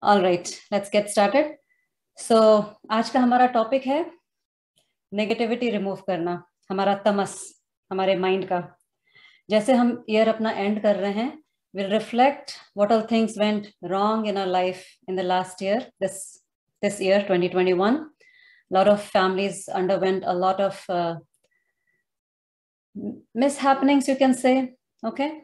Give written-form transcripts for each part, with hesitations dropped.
All right, let's get started. So आज का हमारा टॉपिक है नेगेटिविटी रिमूव करना, हमारा तमस, हमारे माइंड का. जैसे हम ईयर अपना एंड कर रहे हैं, we'll reflect what all things went wrong in our life in the last year, this year 2021. A lot of families underwent a lot of mishappenings, you can say. Okay,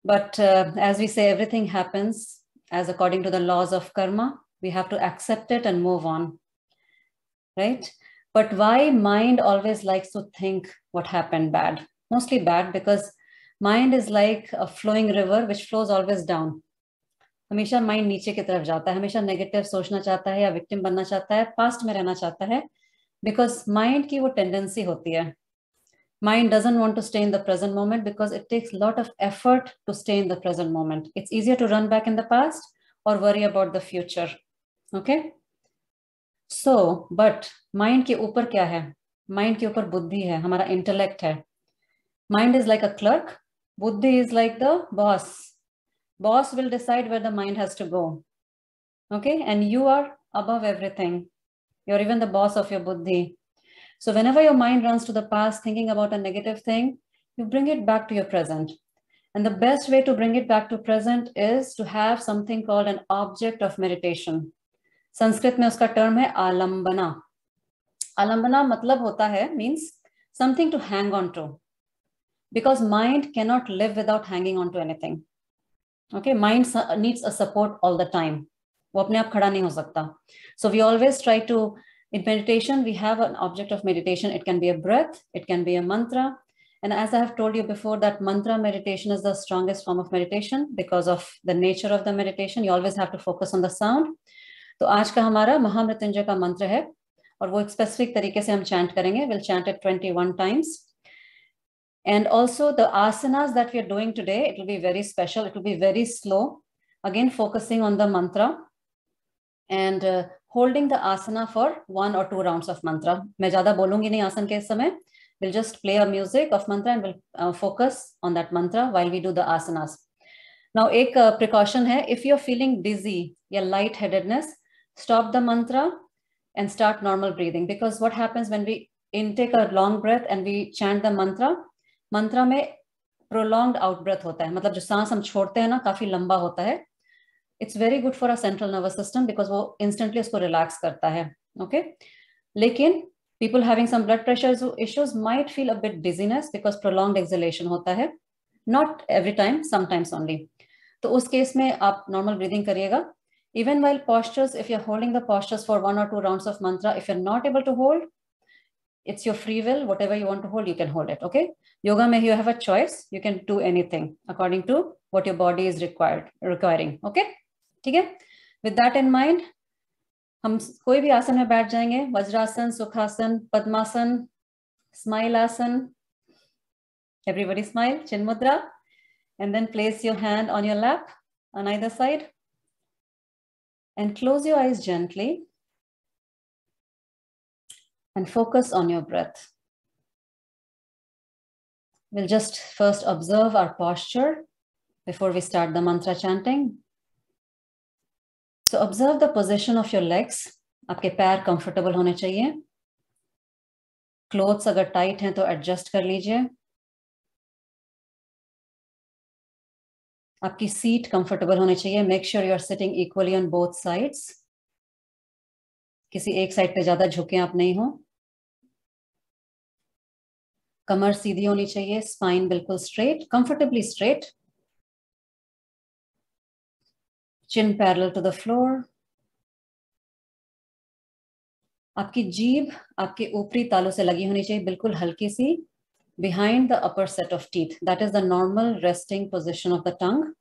but as we say, everything happens as according to the laws of karma. We have to accept it and move on, right? But why mind always likes to think what happened bad? Mostly bad, because mind is like a flowing river which flows always down. हमेशा mind नीचे की तरफ जाता है, हमेशा negative सोचना चाहता है या विक्टिम बनना चाहता है, पास्ट में रहना चाहता है, बिकॉज माइंड की वो टेंडेंसी होती है. Mind doesn't want to stay in the present moment because it takes a lot of effort to stay in the present moment. It's easier to run back in the past or worry about the future. Okay? So, but mind के ऊपर क्या है? Mind के ऊपर बुद्धि है, हमारा intellect है. Mind is like a clerk. Buddhi is like the boss. Boss will decide where the mind has to go. Okay? And you are above everything. You're even the boss of your buddhi. So whenever your mind runs to the past thinking about a negative thing, you bring it back to your present. And the best way to bring it back to present is to have something called an object of meditation. Sanskrit में उसका term है आलंबना. आलंबना मतलब होता है, means something to hang on to. Because mind cannot live without hanging on to anything. Okay, mind needs a support all the time. वो अपने आप खड़ा नहीं हो सकता. So we always try to, in meditation, we have an object of meditation. It can be a breath, it can be a mantra. And as I have told you before, that mantra meditation is the strongest form of meditation because of the nature of the meditation. You always have to focus on the sound. तो आज का हमारा महा मृत्युंजय का मंत्र है और वो एक स्पेसिफिक तरीके से हम चैंट करेंगे. We'll chant it 21 times. And also the asanas that we are doing today, it will be very special. It will be very slow. Again, focusing on the mantra. And holding the asana for 1 or 2 rounds of mantra. मैं ज़्यादा बोलूँगी नहीं आसन के समय. We'll just play a music of mantra and we'll focus on that mantra while we do the asanas. Now, एक precaution है. If you're feeling dizzy या lightheadedness, stop the mantra and start normal breathing. Because what happens when we intake a long breath and we chant the mantra, mantra में prolonged out breath होता है. मतलब जो सांस हम छोड़ते हैं ना, काफी लंबा होता है. It's very good for our central nervous system because वो instantly उसको relax करता है. Okay? लेकिन people having some blood pressure issues might feel a bit dizziness because prolonged exhalation होता है. Not every time, sometimes only. तो उस case में आप normal breathing करिएगा. Even while postures, if you're holding the postures for 1 or 2 rounds of mantra, if you're not able to hold, it's your free will. Whatever you want to hold, you can hold it. Okay? Yoga में you have a choice. You can do anything according to what your body is requiring. Okay? ठीक है. With that in mind, हम कोई भी आसन में बैठ जाएंगे. वज्रासन, सुखासन, पद्मासन, smile आसन. Everybody smile. Chin mudra. And then place your hand on your lap on either side. And close your eyes gently. And focus on your breath. We'll just first observe our posture before we start the mantra chanting. So observe the position of your legs. आपके पैर comfortable होने चाहिए. Clothes अगर tight हैं तो adjust कर लीजिए. आपकी seat comfortable होने चाहिए. Make sure you are sitting equally on both sides. किसी एक side पे ज़्यादा झुके आप नहीं हो. कमर सीधी होनी चाहिए. Spine बिल्कुल straight, comfortably straight. Chin parallel to the floor. आपकी जीभ आपके ऊपरी तालू से लगी होनी चाहिए, बिल्कुल हल्की सी, behind the upper set of teeth. That is the normal resting position of the tongue.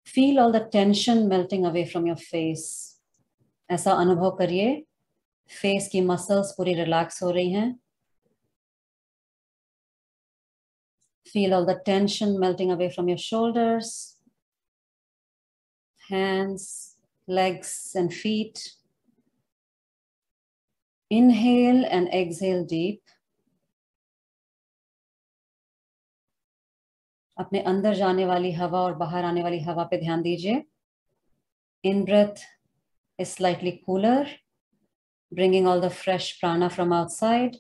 Feel all the tension melting away from your face. ऐसा अनुभव करिए, face की muscles पूरी relax हो रही हैं. Feel all the tension melting away from your shoulders, hands, legs and feet. Inhale and exhale deep. अपने अंदर जाने वाली हवा और बाहर आने वाली हवा पे ध्यान दीजिए. In breath is slightly cooler, bringing all the fresh prana from outside.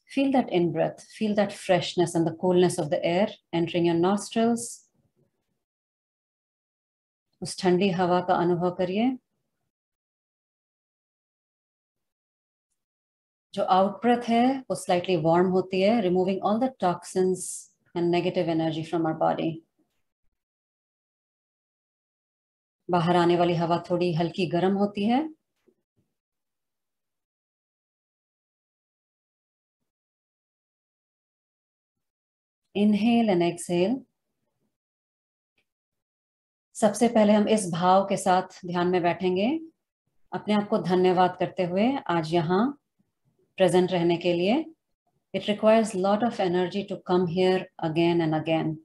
Feel that in breath, feel that freshness and the coolness of the air entering your nostrils. उस ठंडी हवा का अनुभव करिए. जो आउट ब्रेथ है वो स्लाइटली वार्म होती है, removing all the toxins and negative energy from our body. बाहर आने वाली हवा थोड़ी हल्की गर्म होती है. Inhale and exhale. सबसे पहले हम इस भाव के साथ ध्यान में बैठेंगे, अपने आप को धन्यवाद करते हुए आज यहाँ प्रेजेंट रहने के लिए. It requires lot of energy to come here again and again.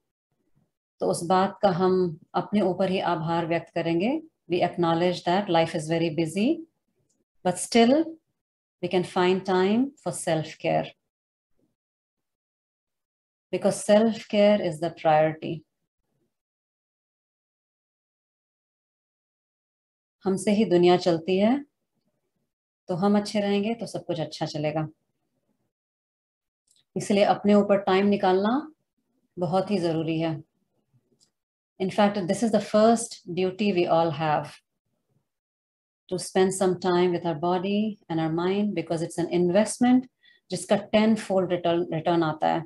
तो उस बात का हम अपने ऊपर ही आभार व्यक्त करेंगे. We acknowledge that life is very busy, but still we can find time for self care, because self care is the priority. हमसे ही दुनिया चलती है, तो हम अच्छे रहेंगे तो सब कुछ अच्छा चलेगा. इसलिए अपने ऊपर टाइम निकालना बहुत ही जरूरी है. In fact, this is the first duty we all have, to spend some time with our body and our mind, because it's an investment जिसका 10-fold return आता है.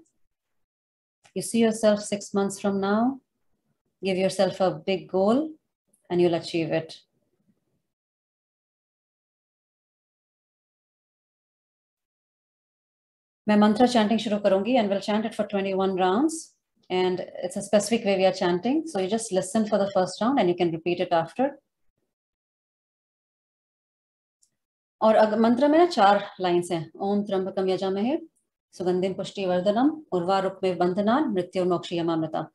You see yourself 6 months from now, give yourself a big goal and you'll achieve it. मैं mantra chanting शुरू करूंगी and we'll chant it for 21 rounds. And it's a specific way we are chanting. So you just listen for the first round and you can repeat it after. और मंत्र में ना 4 lines हैं. ओम त्र्यंबकम यजामहे सुगंधिम पुष्टिवर्धनम उर्वारुकमिव बंधनान् मृत्योर्मोक्षयमामृता.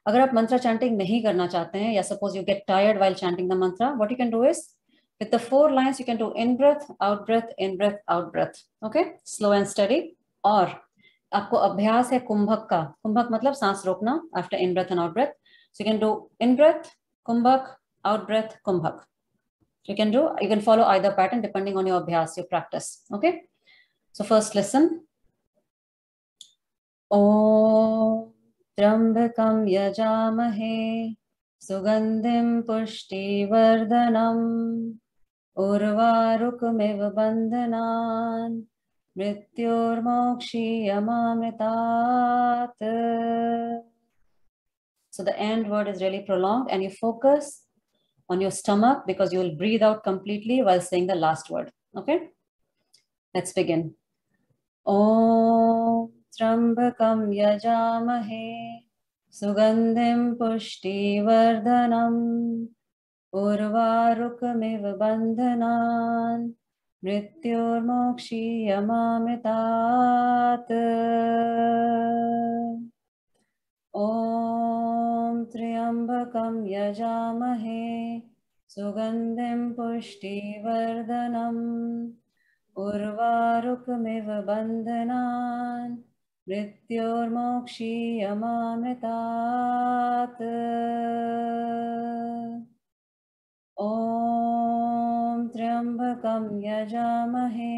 अगर आप मंत्र चैंटिंग नहीं करना चाहते हैं, या suppose you get tired while chanting the mantra, what you can do is with the 4 lines you can do in breath, out breath. Okay, slow and steady. और आपको अभ्यास है कुंभक का. कुंभक मतलब सांस रोकना after in breath and out breath. So you can do in breath kumbhak, out breath kumbhak. You can follow either pattern depending on your abhyas, your practice. Okay, so first listen. Om Trambakam yajamahe sugandhim pushtivardhanam urvarukmiv bandhanan mrityormokshiyamamritat. So the end word is really prolonged and you focus on your stomach because you will breathe out completely while saying the last word. Okay, let's begin. Om Trambakam yajamahe sugandhim pushtivardhanam urvarukmiv bandhanan mrityormokshiyamamritat. Om Triambakam yajamahe sugandhim pushtivardhanam urvarukmiv bandhanan mrityormokshiyamamritat. Om Triambakam yajamahe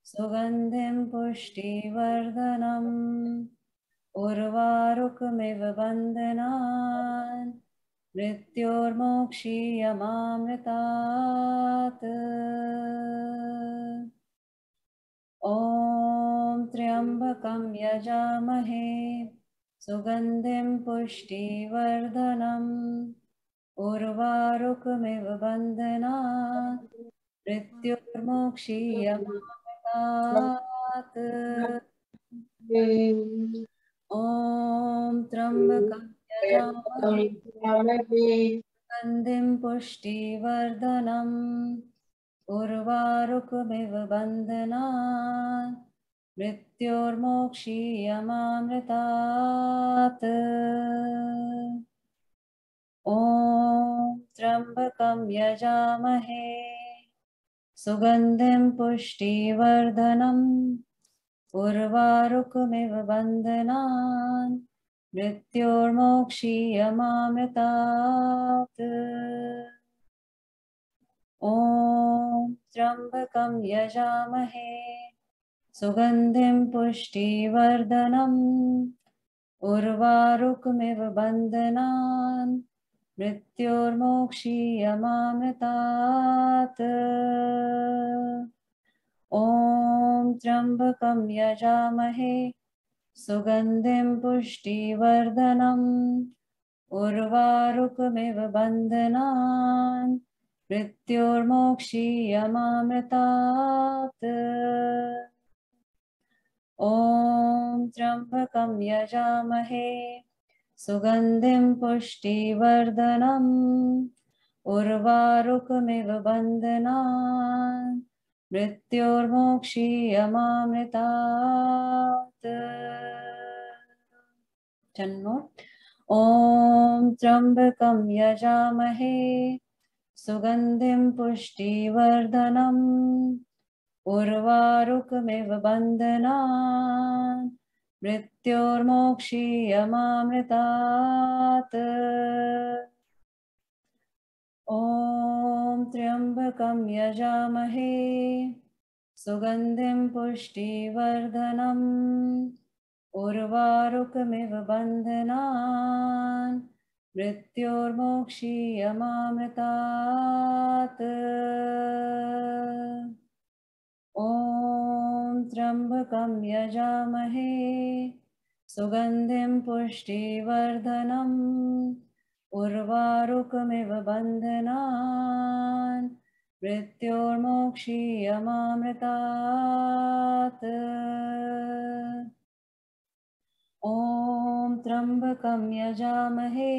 sugandhim pushtivardhanam urvarukmiv bandhanan mrityormokshiyamamritat. Om Triambakam yajamahe sugandhim pushtivardhanam urvarukmiv bandhanan mrityormokshiyamamritat. Om Trambakam yajamahe sugandhim pushtivardhanam urvarukmiv bandhanan mrityormokshiyamamritat. Om Trambakam yajamahe sugandhim pushtivardhanam urvarukmiv bandhanan मृत्योर्मोक्षीयमामृतात् ॐ त्र्यम्बकं यजामहे सुगन्धिं पुष्टिवर्धनम् उर्वारुकमिव बन्धनान् मृत्योर्मोक्षीयमामृतात् ॐ त्र्यम्बकं यजामहे सुगन्धिं पुष्टिवर्धनम् उर्वारुकमिव बन्धनान् मृत्योर्मोक्षीयमामृतात् ॐ त्र्यम्बकं यजामहे सुगन्धिं पुष्टिवर्धनम् उर्वारुकमिव बन्धनान् मृत्योर्मोक्षीयमामृतात् जन्मो ॐ त्र्यम्बकं यजामहे सुगन्धिं पुष्टिवर्धनम् उर्वारुकमिव बन्धनान् मृत्योर्मोक्षीयमामृतात् ॐ त्र्यम्बकं यजामहे सुगन्धिं पुष्टिवर्धनम् उर्वारुकमिव बन्धनान् मृत्योर्मोक्षीयमामृतात् ॐ त्र्यम्बकं यजामहे सुगन्धिं पुष्टिवर्धनम् उर्वारुकमिव बन्धनान् मृत्योर्मोक्षीयमामृतात् ॐ त्र्यम्बकं यजामहे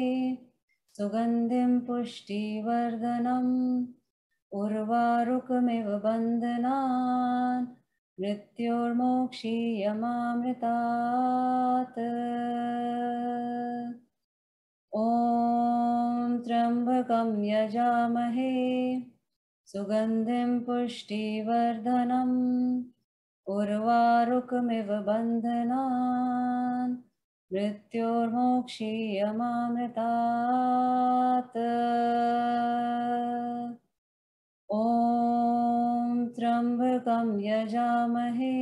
सुगन्धिं पुष्टिवर्धनम् उर्वारुकमिव बन्धनान् मृत्योर्मोक्षीयमामृतात् ॐ त्र्यम्बकं यजामहे सुगन्धिं पुष्टिवर्धनम् उर्वारुकमिव बन्धनान् मृत्योर्मोक्षीयमामृतात् ॐ त्र्यम्बकं यजामहे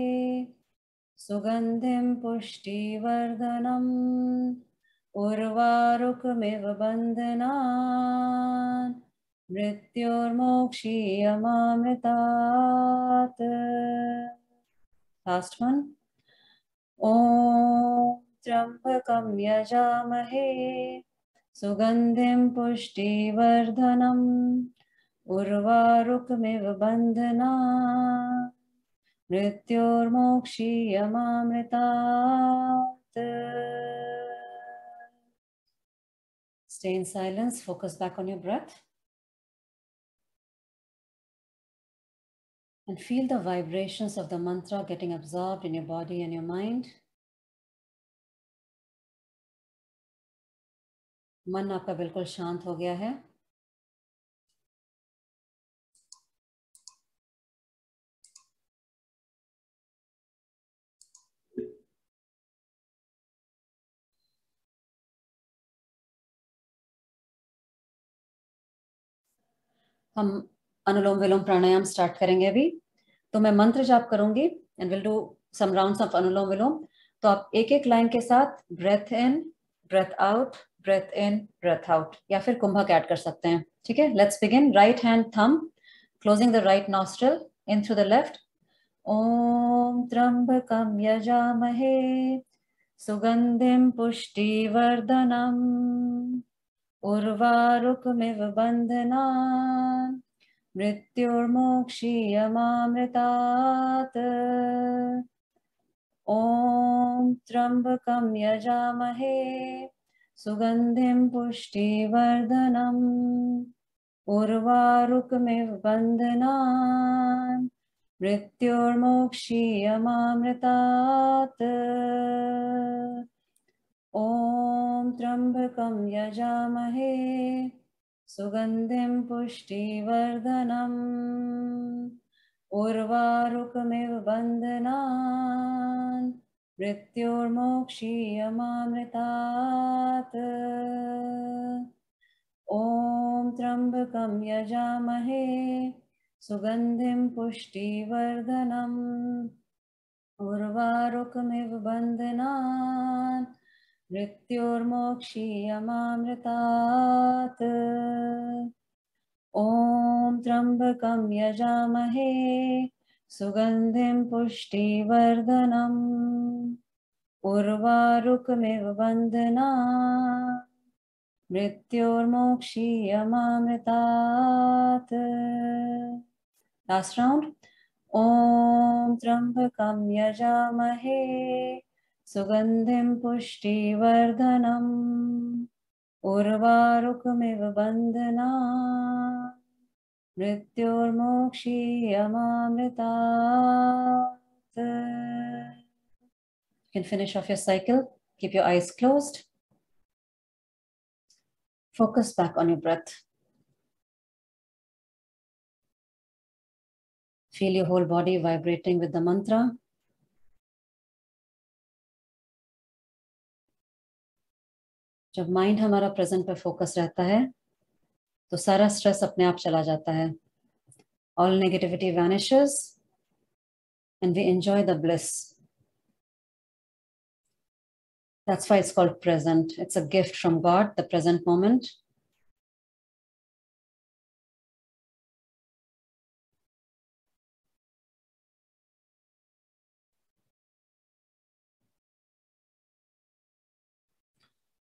सुगन्धिं पुष्टिवर्धनम् उर्वारुकमिव बन्धनान् मृत्योर्मोक्षीयमामृतात् Last one. ॐ त्र्यम्बकं यजामहे सुगन्धिं पुष्टिवर्धनम् उर्वारुकमिव बन्धनान् मृत्योर्मोक्षीयमामृतात् Stay in silence, focus back on your breath and feel the vibrations of the mantra getting absorbed in your body and your mind. मन आपका बिल्कुल शांत हो गया है. हम अनुलोम विलोम प्राणायाम स्टार्ट करेंगे अभी. तो मैं मंत्र जाप करूंगी and will do some rounds of anulom vilom. तो आप एक एक लाइन के साथ breathe in, breath out, breathe in, breath out या फिर कुंभक ऐड कर सकते हैं. ठीक है, let's begin. Right hand thumb closing the right nostril in through the left. ओम त्र्यंबकं यजामहे सुगंधिं पुष्टिवर्धनम् उर्वारुकमिव बन्धनान् मृत्योर्मोक्षीयमामृतात्. ॐ त्र्यम्बकं यजामहे सुगन्धिं पुष्टिवर्धनम् उर्वारुकमिव बन्धनान् मृत्योर्मोक्षीयमामृतात्. ॐ त्र्यम्बकं यजामहे सुगन्धिं पुष्टिवर्धनम् उर्वारुकमिव बन्धनान् मृत्योर्मोक्षीयमामृतात् ॐ त्र्यम्बकं यजामहे सुगन्धिं पुष्टिवर्धनम् उर्वारुकमिव बन्धनान् मृत्योर्मोक्षीयमामृतात् ॐ त्र्यम्बकं यजामहे सुगन्धिं पुष्टिवर्धनम् उर्वारुकमिव बन्धनान् मृत्योर्मोक्षीयमामृतात् Last round. ॐ त्र्यम्बकं यजामहे सुगन्धिं पुष्टिवर्धनम् उर्वारुकमिव बन्धनान् मृत्योर्मोक्षीयमामृतात्. You can finish off your cycle. Keep your eyes closed. Focus back on your breath. Feel your whole body vibrating with the mantra. जब माइंड हमारा प्रेजेंट पे फोकस रहता है तो सारा स्ट्रेस अपने आप चला जाता है. All negativity vanishes and we enjoy the bliss. That's why it's called present. It's a gift from God, the present moment.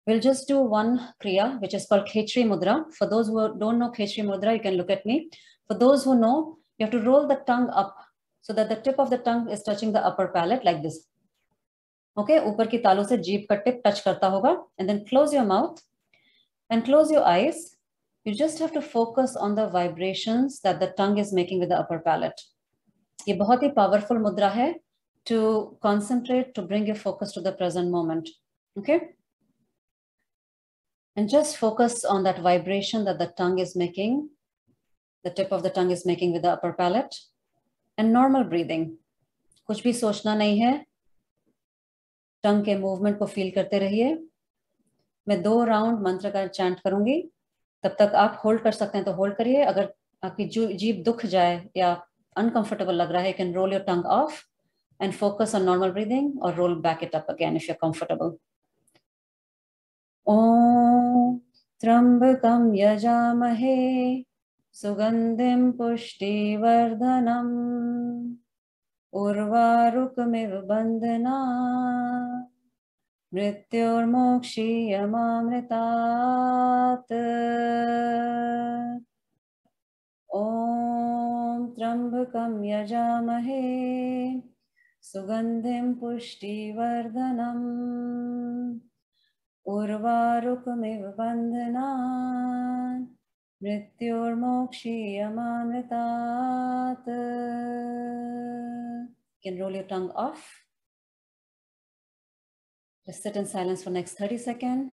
We'll just do one kriya, which is called Khetri Mudra. For those who don't know Khetri Mudra, you can look at me. For those who know, you have to roll the tongue up so that the tip of the tongue is touching the upper palate like this. Okay, ऊपर की तालू से जीभ का tip touch करता होगा. And then close your mouth and close your eyes. You just have to focus on the vibrations that the tongue is making with the upper palate. ये बहुत ही powerful mudra है to concentrate, to bring your focus to the present moment. Okay? And just focus on that vibration that the tongue is making, the tip of the tongue is making with the upper palate. And normal breathing. कुछ भी सोचना नहीं है. टंग के movement को feel करते रहिए. मैं 2 राउंड मंत्र का चैंट करूंगी. तब तक आप होल्ड कर सकते हैं तो होल्ड करिए. अगर आपकी जीभ दुख जाए या uncomfortable लग रहा है, you can roll your tongue off and focus on normal breathing or roll back it up again if you're comfortable. ॐ त्र्यम्बकं यजामहे सुगन्धिं पुष्टिवर्धनम् उर्वारुकमिव बन्धनान् मृत्योर्मोक्षीयमामृतात् ॐ त्र्यम्बकं यजामहे सुगन्धिं पुष्टिवर्धनम् उर्वारुकमिव बन्धनान् मृत्योर्मोक्षीयमामृतात्. You can roll your tongue off. Just sit in silence for next 30 seconds.